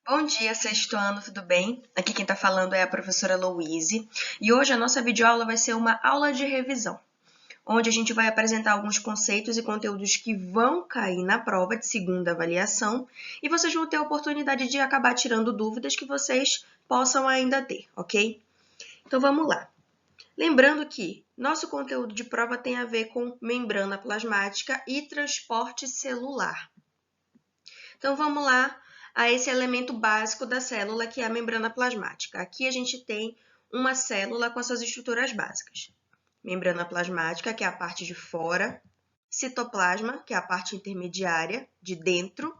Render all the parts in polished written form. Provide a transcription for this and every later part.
Bom dia, sexto ano, tudo bem? Aqui quem está falando é a professora Louise e hoje a nossa videoaula vai ser uma aula de revisão, onde a gente vai apresentar alguns conceitos e conteúdos que vão cair na prova de segunda avaliação e vocês vão ter a oportunidade de acabar tirando dúvidas que vocês possam ainda ter, ok? Então vamos lá. Lembrando que nosso conteúdo de prova tem a ver com membrana plasmática e transporte celular. Então vamos lá a esse elemento básico da célula, que é a membrana plasmática. Aqui a gente tem uma célula com as suas estruturas básicas. Membrana plasmática, que é a parte de fora, citoplasma, que é a parte intermediária, de dentro,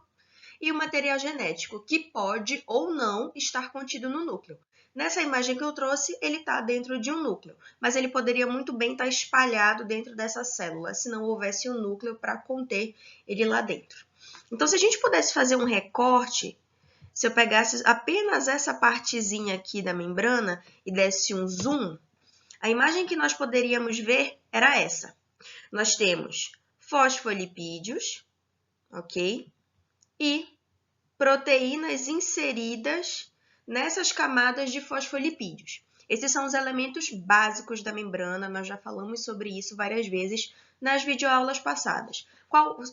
e o material genético, que pode ou não estar contido no núcleo. Nessa imagem que eu trouxe, ele está dentro de um núcleo, mas ele poderia muito bem estar espalhado dentro dessa célula, se não houvesse um núcleo para conter ele lá dentro. Então, se a gente pudesse fazer um recorte, se eu pegasse apenas essa partezinha aqui da membrana e desse um zoom, a imagem que nós poderíamos ver era essa. Nós temos fosfolipídios, ok? E proteínas inseridas nessas camadas de fosfolipídios. Esses são os elementos básicos da membrana, nós já falamos sobre isso várias vezes nas videoaulas passadas.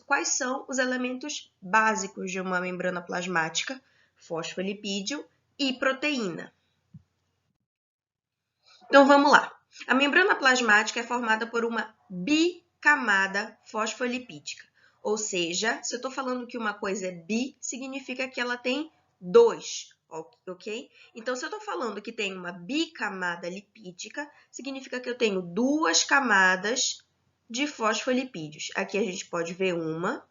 Quais são os elementos básicos de uma membrana plasmática? Fosfolipídio e proteína. Então vamos lá. A membrana plasmática é formada por uma bicamada fosfolipídica. Ou seja, se eu estou falando que uma coisa é bi, significa que ela tem dois, ok? Então, se eu estou falando que tem uma bicamada lipídica, significa que eu tenho duas camadas de fosfolipídios. Aqui a gente pode ver uma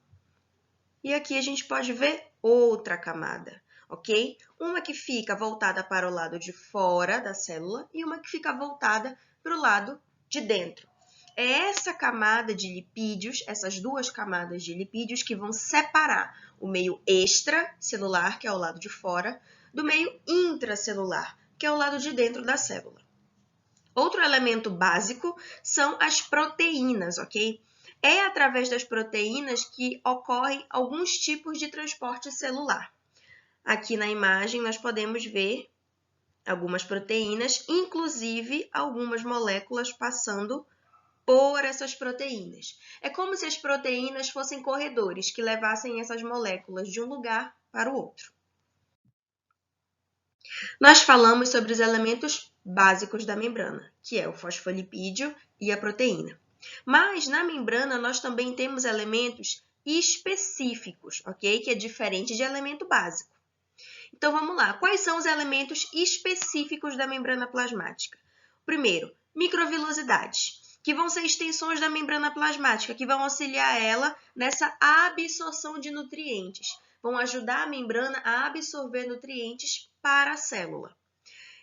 e aqui a gente pode ver outra camada, ok? Uma que fica voltada para o lado de fora da célula e uma que fica voltada para o lado de dentro. É essa camada de lipídios, essas duas camadas de lipídios que vão separar o meio extracelular, que é o lado de fora, do meio intracelular, que é o lado de dentro da célula. Outro elemento básico são as proteínas, ok? É através das proteínas que ocorrem alguns tipos de transporte celular. Aqui na imagem nós podemos ver algumas proteínas, inclusive algumas moléculas passando por essas proteínas. É como se as proteínas fossem corredores que levassem essas moléculas de um lugar para o outro. Nós falamos sobre os elementos básicos da membrana, que é o fosfolipídio e a proteína. Mas na membrana nós também temos elementos específicos, ok? Que é diferente de elemento básico. Então vamos lá, quais são os elementos específicos da membrana plasmática? Primeiro, microvilosidades, que vão ser extensões da membrana plasmática, que vão auxiliar ela nessa absorção de nutrientes, vão ajudar a membrana a absorver nutrientes para a célula.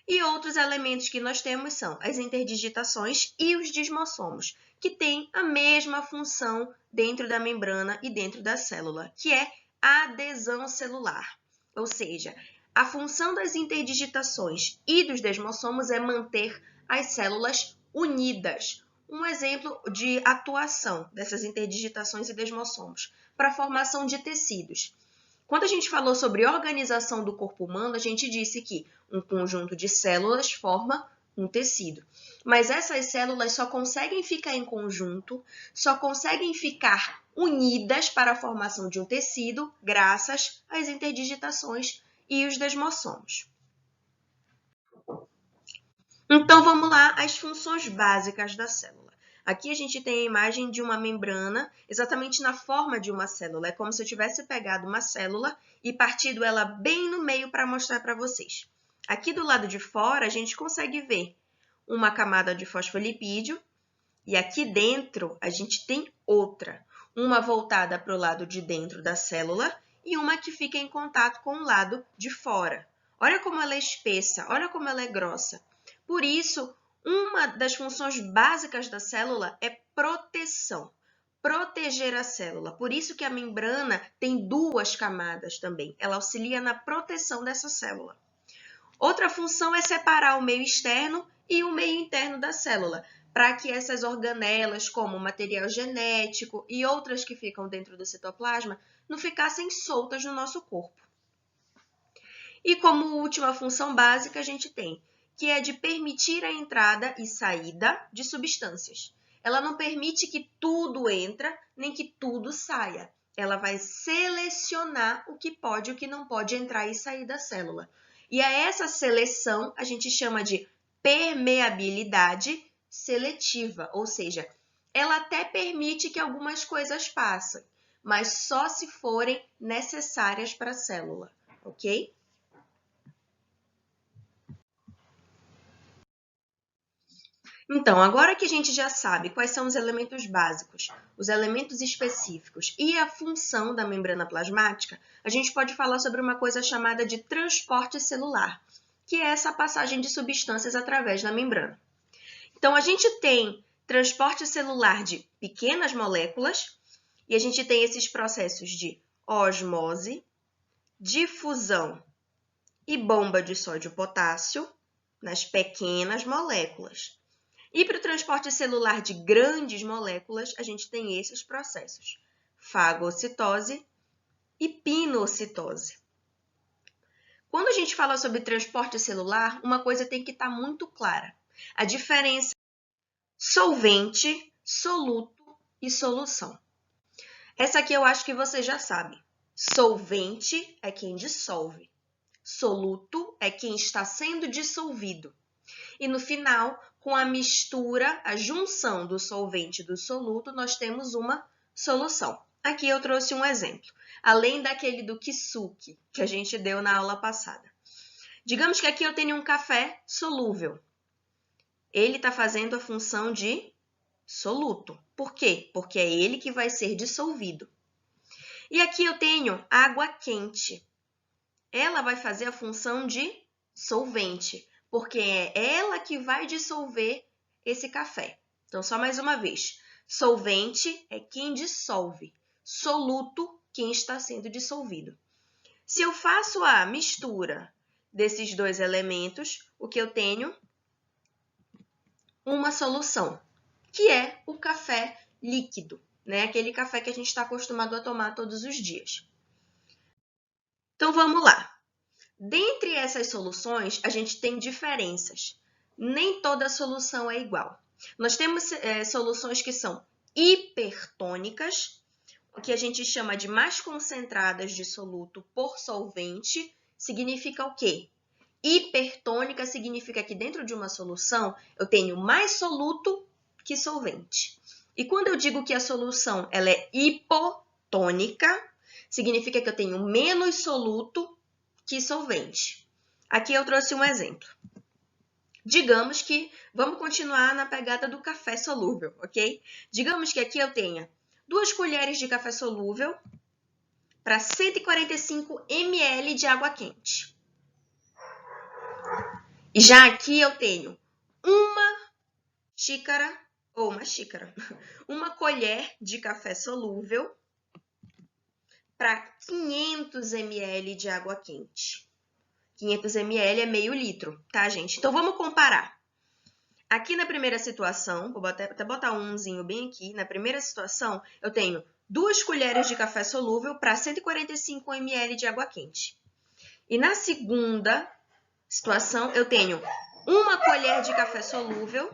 E outros elementos que nós temos são as interdigitações e os desmossomos, que têm a mesma função dentro da membrana e dentro da célula, que é a adesão celular. Ou seja, a função das interdigitações e dos desmossomos é manter as células unidas. Um exemplo de atuação dessas interdigitações e desmossomos para a formação de tecidos. Quando a gente falou sobre organização do corpo humano, a gente disse que um conjunto de células forma um tecido. Mas essas células só conseguem ficar em conjunto, só conseguem ficar unidas para a formação de um tecido graças às interdigitações e os desmossomos. Então, vamos lá às funções básicas da célula. Aqui a gente tem a imagem de uma membrana, exatamente na forma de uma célula. É como se eu tivesse pegado uma célula e partido ela bem no meio para mostrar para vocês. Aqui do lado de fora, a gente consegue ver uma camada de fosfolipídio e aqui dentro a gente tem outra. Uma voltada para o lado de dentro da célula e uma que fica em contato com o lado de fora. Olha como ela é espessa, olha como ela é grossa. Por isso, uma das funções básicas da célula é proteção, proteger a célula. Por isso que a membrana tem duas camadas também. Ela auxilia na proteção dessa célula. Outra função é separar o meio externo e o meio interno da célula, para que essas organelas, como o material genético e outras que ficam dentro do citoplasma, não ficassem soltas no nosso corpo. E como última função básica, a gente tem, que é de permitir a entrada e saída de substâncias. Ela não permite que tudo entre, nem que tudo saia. Ela vai selecionar o que pode e o que não pode entrar e sair da célula. E a essa seleção a gente chama de permeabilidade seletiva, ou seja, ela até permite que algumas coisas passem, mas só se forem necessárias para a célula, ok? Então, agora que a gente já sabe quais são os elementos básicos, os elementos específicos e a função da membrana plasmática, a gente pode falar sobre uma coisa chamada de transporte celular, que é essa passagem de substâncias através da membrana. Então, a gente tem transporte celular de pequenas moléculas e a gente tem esses processos de osmose, difusão e bomba de sódio-potássio nas pequenas moléculas. E para o transporte celular de grandes moléculas, a gente tem esses processos: fagocitose e pinocitose. Quando a gente fala sobre transporte celular, uma coisa tem que estar muito clara: a diferença solvente, soluto e solução. Essa aqui eu acho que você já sabe. Solvente é quem dissolve. Soluto é quem está sendo dissolvido. E no final, com a mistura, a junção do solvente e do soluto, nós temos uma solução. Aqui eu trouxe um exemplo, além daquele do Kisuke, que a gente deu na aula passada. Digamos que aqui eu tenho um café solúvel. Ele está fazendo a função de soluto. Por quê? Porque é ele que vai ser dissolvido. E aqui eu tenho água quente. Ela vai fazer a função de solvente, porque é ela que vai dissolver esse café. Então, só mais uma vez. Solvente é quem dissolve. Soluto, quem está sendo dissolvido. Se eu faço a mistura desses dois elementos, o que eu tenho? Uma solução, que é o café líquido, né? Aquele café que a gente está acostumado a tomar todos os dias. Então, vamos lá. Dentre essas soluções, a gente tem diferenças. Nem toda solução é igual. Nós temos soluções que são hipertônicas, o que a gente chama de mais concentradas de soluto por solvente. Significa o quê? Hipertônica significa que dentro de uma solução eu tenho mais soluto que solvente. E quando eu digo que a solução ela é hipotônica, significa que eu tenho menos soluto que solvente. Aqui eu trouxe um exemplo. Digamos que, vamos continuar na pegada do café solúvel, ok? Digamos que aqui eu tenha 2 colheres de café solúvel para 145 ml de água quente. E já aqui eu tenho uma colher de café solúvel para 500 ml de água quente. 500 ml é meio litro, tá, gente? Então, vamos comparar. Aqui na primeira situação, vou até botar umzinho bem aqui. Na primeira situação, eu tenho 2 colheres de café solúvel para 145 ml de água quente. E na segunda situação, eu tenho 1 colher de café solúvel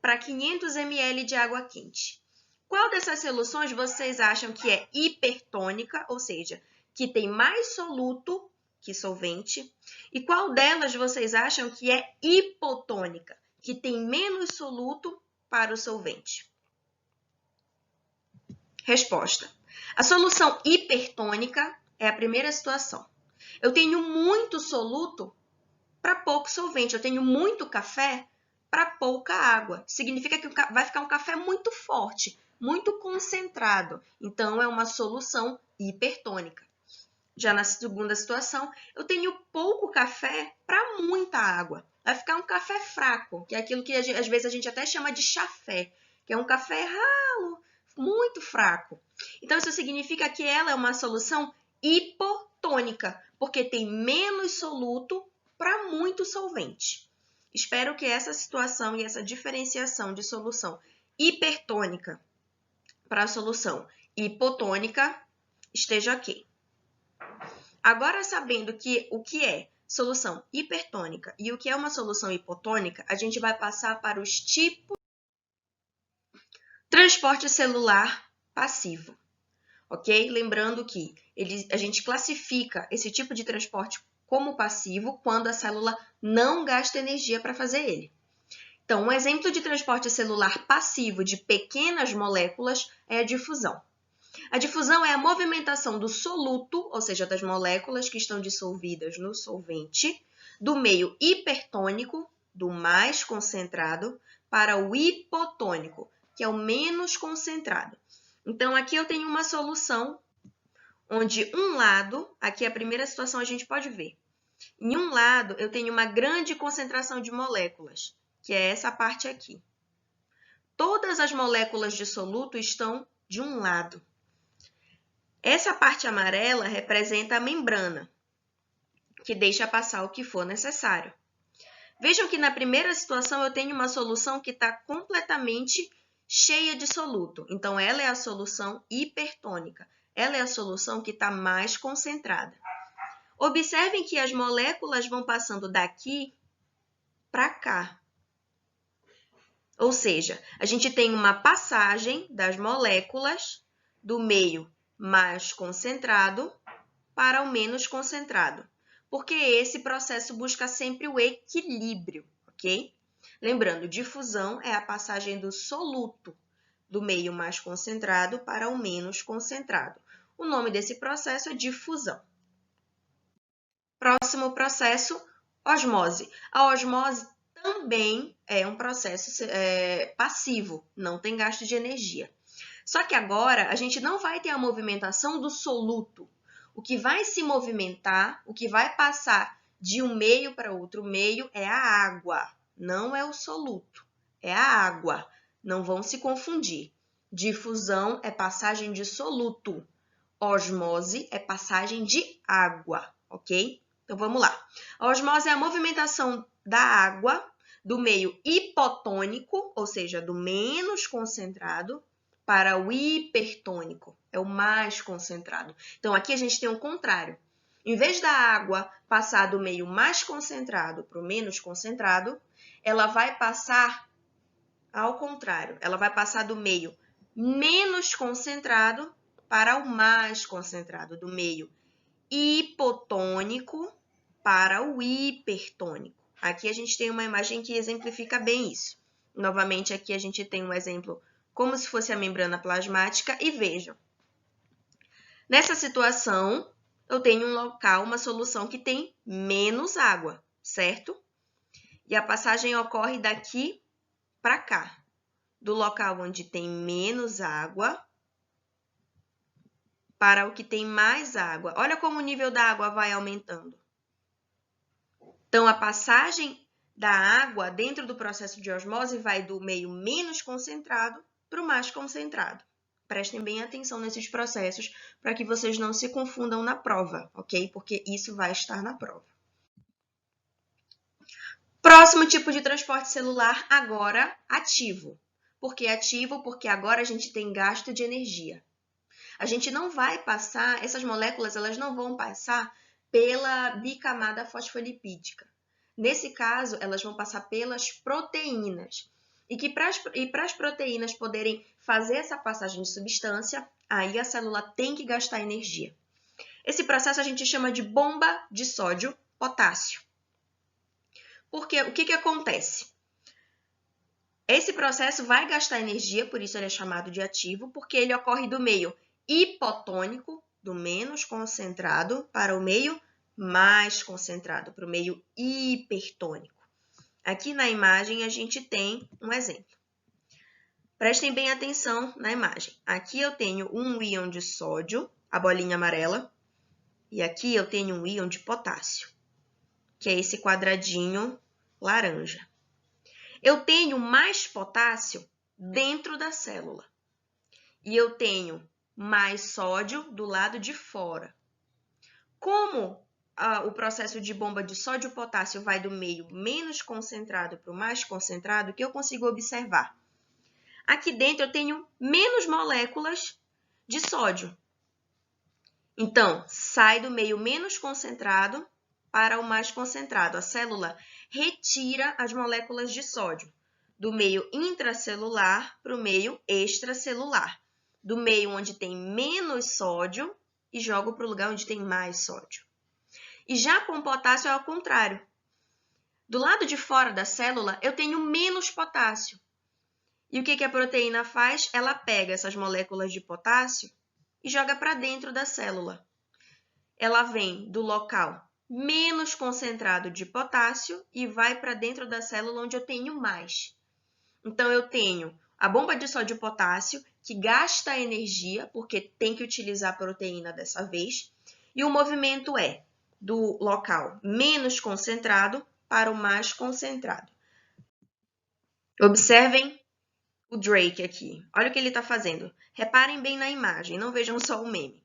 para 500 ml de água quente. Qual dessas soluções vocês acham que é hipertônica, ou seja, que tem mais soluto que solvente? E qual delas vocês acham que é hipotônica, que tem menos soluto para o solvente? Resposta. A solução hipertônica é a primeira situação. Eu tenho muito soluto para pouco solvente. Eu tenho muito café para pouca água. Significa que vai ficar um café muito forte, muito concentrado. Então, é uma solução hipertônica. Já na segunda situação, eu tenho pouco café para muita água. Vai ficar um café fraco, que é aquilo que às vezes a gente até chama de chafé, que é um café ralo, muito fraco. Então, isso significa que ela é uma solução hipotônica, porque tem menos soluto para muito solvente. Espero que essa situação e essa diferenciação de solução hipertônica para a solução hipotônica esteja ok. Agora, sabendo que o que é solução hipertônica e o que é uma solução hipotônica, a gente vai passar para os tipos de transporte celular passivo, ok? Lembrando que a gente classifica esse tipo de transporte como passivo quando a célula não gasta energia para fazer ele. Então, um exemplo de transporte celular passivo de pequenas moléculas é a difusão. A difusão é a movimentação do soluto, ou seja, das moléculas que estão dissolvidas no solvente, do meio hipertônico, do mais concentrado, para o hipotônico, que é o menos concentrado. Então, aqui eu tenho uma solução onde um lado, aqui a primeira situação a gente pode ver, em um lado eu tenho uma grande concentração de moléculas, que é essa parte aqui. Todas as moléculas de soluto estão de um lado. Essa parte amarela representa a membrana, que deixa passar o que for necessário. Vejam que na primeira situação eu tenho uma solução que está completamente cheia de soluto. Então, ela é a solução hipertônica. Ela é a solução que está mais concentrada. Observem que as moléculas vão passando daqui para cá. Ou seja, a gente tem uma passagem das moléculas do meio mais concentrado para o menos concentrado, porque esse processo busca sempre o equilíbrio, ok? Lembrando, difusão é a passagem do soluto do meio mais concentrado para o menos concentrado. O nome desse processo é difusão. Próximo processo, osmose. A osmose também é um processo passivo, não tem gasto de energia. Só que agora a gente não vai ter a movimentação do soluto. O que vai se movimentar, o que vai passar de um meio para outro meio é a água, não é o soluto, é a água. Não vão se confundir. Difusão é passagem de soluto, osmose é passagem de água, ok? Então vamos lá. A osmose é a movimentação da água do meio hipotônico, ou seja, do menos concentrado, para o hipertônico, é o mais concentrado. Então, aqui a gente tem o contrário. Em vez da água passar do meio mais concentrado para o menos concentrado, ela vai passar ao contrário. Ela vai passar do meio menos concentrado para o mais concentrado, do meio hipotônico para o hipertônico. Aqui a gente tem uma imagem que exemplifica bem isso. Novamente, aqui a gente tem um exemplo como se fosse a membrana plasmática, e vejam. Nessa situação, eu tenho um local, uma solução que tem menos água, certo? E a passagem ocorre daqui para cá, do local onde tem menos água para o que tem mais água. Olha como o nível da água vai aumentando. Então, a passagem da água dentro do processo de osmose vai do meio menos concentrado para o mais concentrado. Prestem bem atenção nesses processos para que vocês não se confundam na prova, ok? Porque isso vai estar na prova. Próximo tipo de transporte celular, agora ativo. Por que ativo? Porque agora a gente tem gasto de energia. A gente não vai passar, essas moléculas elas não vão passar pela bicamada fosfolipídica. Nesse caso, elas vão passar pelas proteínas. E para as proteínas poderem fazer essa passagem de substância, aí a célula tem que gastar energia. Esse processo a gente chama de bomba de sódio-potássio. Porque o que acontece? Esse processo vai gastar energia, por isso ele é chamado de ativo, porque ele ocorre do meio hipotônico, do menos concentrado, para o meio mais concentrado, para o meio hipertônico. Aqui na imagem a gente tem um exemplo. Prestem bem atenção na imagem. Aqui eu tenho um íon de sódio, a bolinha amarela, e aqui eu tenho um íon de potássio, que é esse quadradinho laranja. Eu tenho mais potássio dentro da célula e eu tenho mais sódio do lado de fora. Como o processo de bomba de sódio-potássio vai do meio menos concentrado para o mais concentrado, o que eu consigo observar? Aqui dentro eu tenho menos moléculas de sódio. Então, sai do meio menos concentrado para o mais concentrado. A célula retira as moléculas de sódio do meio intracelular para o meio extracelular, do meio onde tem menos sódio e joga para o lugar onde tem mais sódio. E já com o potássio é ao contrário. Do lado de fora da célula, eu tenho menos potássio. E o que a proteína faz? Ela pega essas moléculas de potássio e joga para dentro da célula. Ela vem do local menos concentrado de potássio e vai para dentro da célula onde eu tenho mais. Então, eu tenho a bomba de sódio e potássio, que gasta energia, porque tem que utilizar a proteína dessa vez, e o movimento é do local menos concentrado para o mais concentrado. Observem o Drake aqui. Olha o que ele está fazendo. Reparem bem na imagem, não vejam só o meme.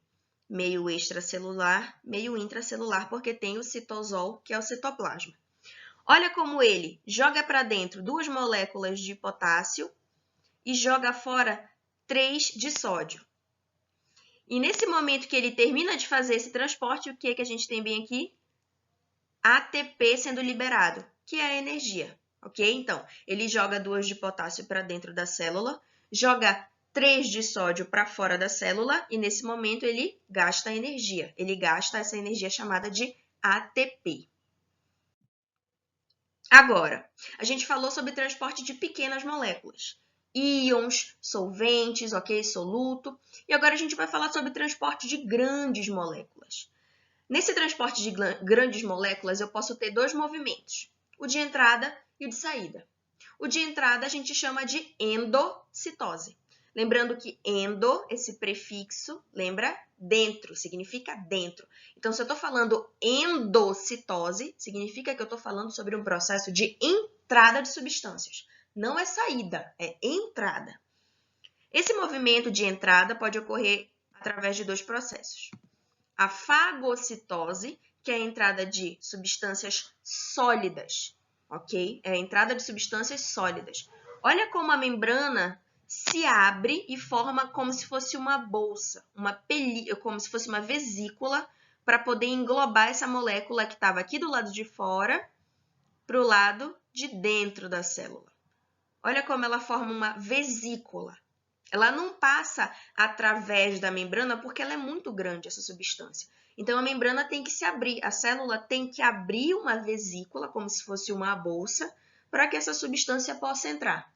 Meio extracelular, meio intracelular, porque tem o citosol, que é o citoplasma. Olha como ele joga para dentro 2 moléculas de potássio e joga fora 3 de sódio. E nesse momento que ele termina de fazer esse transporte, o que a gente tem bem aqui? ATP sendo liberado, que é a energia, ok? Então, ele joga 2 de potássio para dentro da célula, joga 3 de sódio para fora da célula e nesse momento ele gasta energia. Ele gasta essa energia chamada de ATP. Agora, a gente falou sobre transporte de pequenas moléculas. Íons, solventes, ok? Soluto. E agora a gente vai falar sobre transporte de grandes moléculas. Nesse transporte de grandes moléculas, eu posso ter 2 movimentos, o de entrada e o de saída. O de entrada a gente chama de endocitose. Lembrando que endo, esse prefixo, lembra? Dentro, significa dentro. Então, se eu estou falando endocitose, significa que eu estou falando sobre um processo de entrada de substâncias. Não é saída, é entrada. Esse movimento de entrada pode ocorrer através de 2 processos. A fagocitose, que é a entrada de substâncias sólidas, ok? É a entrada de substâncias sólidas. Olha como a membrana se abre e forma como se fosse uma bolsa, como se fosse uma vesícula, para poder englobar essa molécula que estava aqui do lado de fora para o lado de dentro da célula. Olha como ela forma uma vesícula. Ela não passa através da membrana porque ela é muito grande, essa substância. Então, a membrana tem que se abrir, a célula tem que abrir uma vesícula, como se fosse uma bolsa, para que essa substância possa entrar.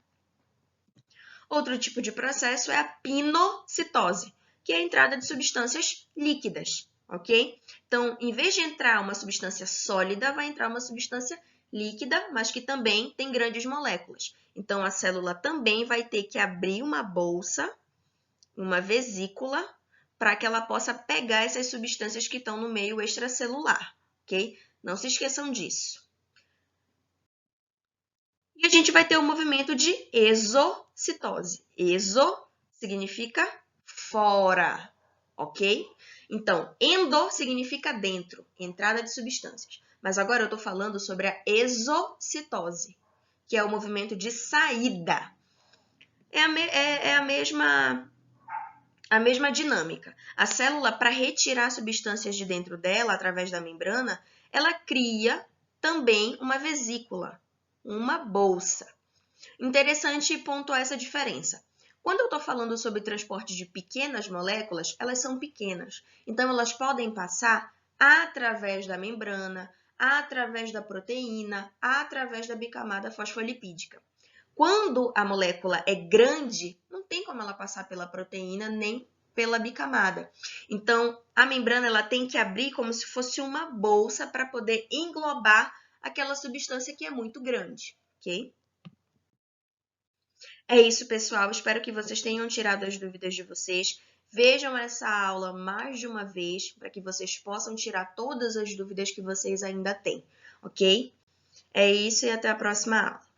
Outro tipo de processo é a pinocitose, que é a entrada de substâncias líquidas, ok? Então, em vez de entrar uma substância sólida, vai entrar uma substância líquida, mas que também tem grandes moléculas. Então, a célula também vai ter que abrir uma bolsa, uma vesícula, para que ela possa pegar essas substâncias que estão no meio extracelular, ok? Não se esqueçam disso. E a gente vai ter o movimento de exocitose. Exo significa fora, ok? Então, endo significa dentro, entrada de substâncias. Mas agora eu estou falando sobre a exocitose, que é o movimento de saída. É a mesma dinâmica. A célula, para retirar substâncias de dentro dela, através da membrana, ela cria também uma vesícula, uma bolsa. Interessante pontuar essa diferença. Quando eu estou falando sobre transporte de pequenas moléculas, elas são pequenas. Então, elas podem passar através da membrana, através da proteína, através da bicamada fosfolipídica. Quando a molécula é grande, não tem como ela passar pela proteína nem pela bicamada. Então, a membrana ela tem que abrir como se fosse uma bolsa para poder englobar aquela substância que é muito grande, ok? É isso, pessoal. Espero que vocês tenham tirado as dúvidas de vocês. Vejam essa aula mais de uma vez para que vocês possam tirar todas as dúvidas que vocês ainda têm, ok? É isso e até a próxima aula.